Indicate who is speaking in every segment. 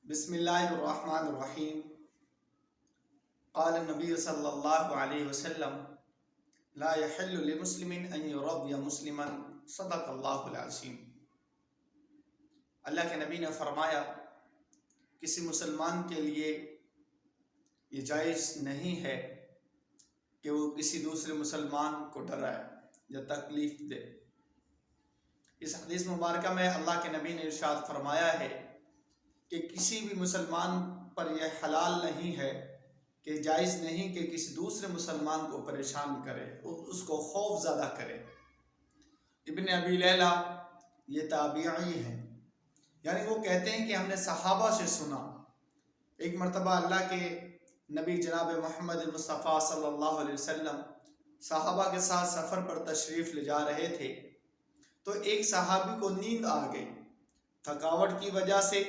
Speaker 1: बिस्मिल्लाहिर्रहमानिर्रहीम। क़ाल नबी सल्लल्लाहु अलैहि वसल्लम ला यहिल्लु लिमुस्लिमिन अन युरब्बिय मुस्लिमन सदक़ल्लाहुल अज़ीम। अल्लाह के नबी ने फरमाया, किसी मुसलमान के लिए ये जायज़ नहीं है कि वो किसी दूसरे मुसलमान को डराए या तकलीफ़ दे। इस हदीस मुबारक में अल्लाह के नबी ने इरशाद फरमाया है कि किसी भी मुसलमान पर यह हलाल नहीं है कि जायज़ नहीं कि किसी दूसरे मुसलमान को परेशान करे, उसको खौफ ज़्यादा करे। इब्न अबी लैला ये ताबीई हैं, यानी वो कहते हैं कि हमने सहाबा से सुना। एक मरतबा अल्लाह के नबी जनाब मोहम्मद मुस्तफ़ा सल्लल्लाहु अलैहि वसल्लम सहाबा के साथ सफ़र पर तशरीफ़ ले जा रहे थे, तो एक सहाबी को नींद आ गई थकावट की वजह से।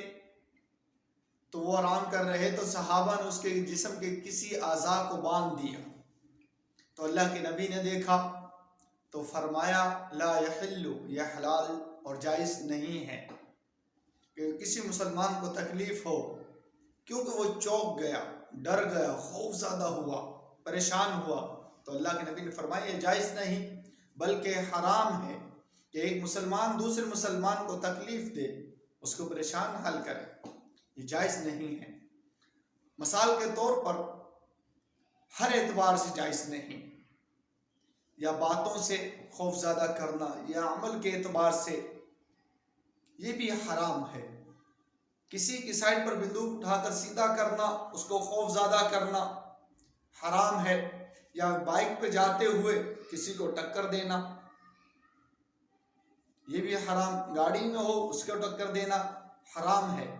Speaker 1: तो वो आराम कर रहे, तो सहाबा ने उसके जिस्म के किसी आज़ा को बांध दिया। तो अल्लाह के नबी ने देखा तो फरमाया, ला यहिल्लु, यह हलाल और जायज़ नहीं है कि किसी मुसलमान को तकलीफ़ हो, क्योंकि वो चौंक गया, डर गया, खौफ ज़्यादा हुआ, परेशान हुआ। तो अल्लाह के नबी ने फरमाया, ये जायज़ नहीं बल्कि हराम है कि एक मुसलमान दूसरे मुसलमान को तकलीफ़ दे, उसको परेशान हल करे। ये जायज़ नहीं है। मिसाल के तौर पर हर एतबार से जायज़ नहीं, या बातों से खौफ ज़्यादा करना या अमल के एतबार से ये भी हराम है। किसी की साइड पर बंदूक उठाकर सीधा करना, उसको खौफ ज़्यादा करना हराम है। या बाइक पे जाते हुए किसी को टक्कर देना, ये भी हराम। गाड़ी में हो उसको टक्कर देना हराम है।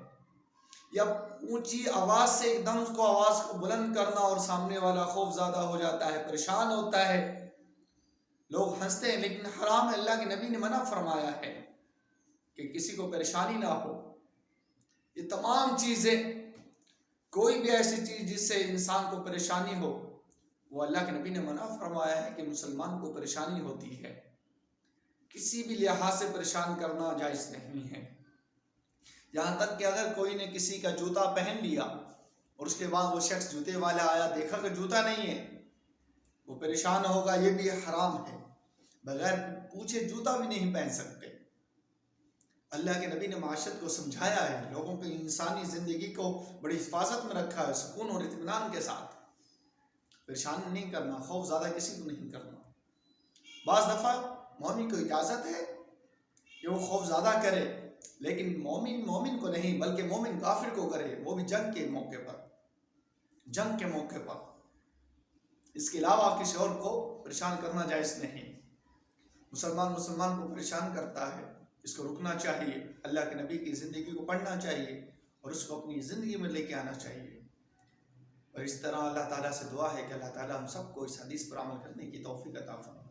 Speaker 1: या ऊंची आवाज़ से एकदम उसको आवाज़ को बुलंद करना और सामने वाला खौफ ज़्यादा हो जाता है, परेशान होता है, लोग हंसते हैं, लेकिन हराम है। अल्लाह के नबी ने मना फरमाया है कि किसी को परेशानी ना हो। ये तमाम चीज़ें, कोई भी ऐसी चीज़ जिससे इंसान को परेशानी हो, वो अल्लाह के नबी ने मना फरमाया है कि मुसलमान को परेशानी होती है। किसी भी लिहाज से परेशान करना जायज़ नहीं है। यहाँ तक कि अगर कोई ने किसी का जूता पहन लिया और उसके बाद वो शख्स जूते वाला आया, देखा कि जूता नहीं है, वो परेशान होगा, ये भी हराम है। बगैर पूछे जूता भी नहीं पहन सकते। अल्लाह के नबी ने माशरत को समझाया है, लोगों की इंसानी ज़िंदगी को बड़ी हिफाजत में रखा है, सुकून और इत्मीनान के साथ। परेशान नहीं करना, खौफ ज़्यादा किसी को नहीं करना। बाज़ दफ़ा मोमिन को इजाज़त है कि वो खौफ ज़्यादा करे, लेकिन मोमिन को नहीं बल्कि मोमिन काफिर को करे, वो भी जंग के मौके पर। इसके अलावा किसी और को परेशान करना जायज़ नहीं। मुसलमान को परेशान करता है, इसको रुकना चाहिए, अल्लाह के नबी की ज़िंदगी को पढ़ना चाहिए और उसको अपनी ज़िंदगी में लेके आना चाहिए। और इस तरह अल्लाह ताला से दुआ है कि अल्लाह ताला हम सबको इस हदीस पर अमल करने की तौफीक अता फरमाए।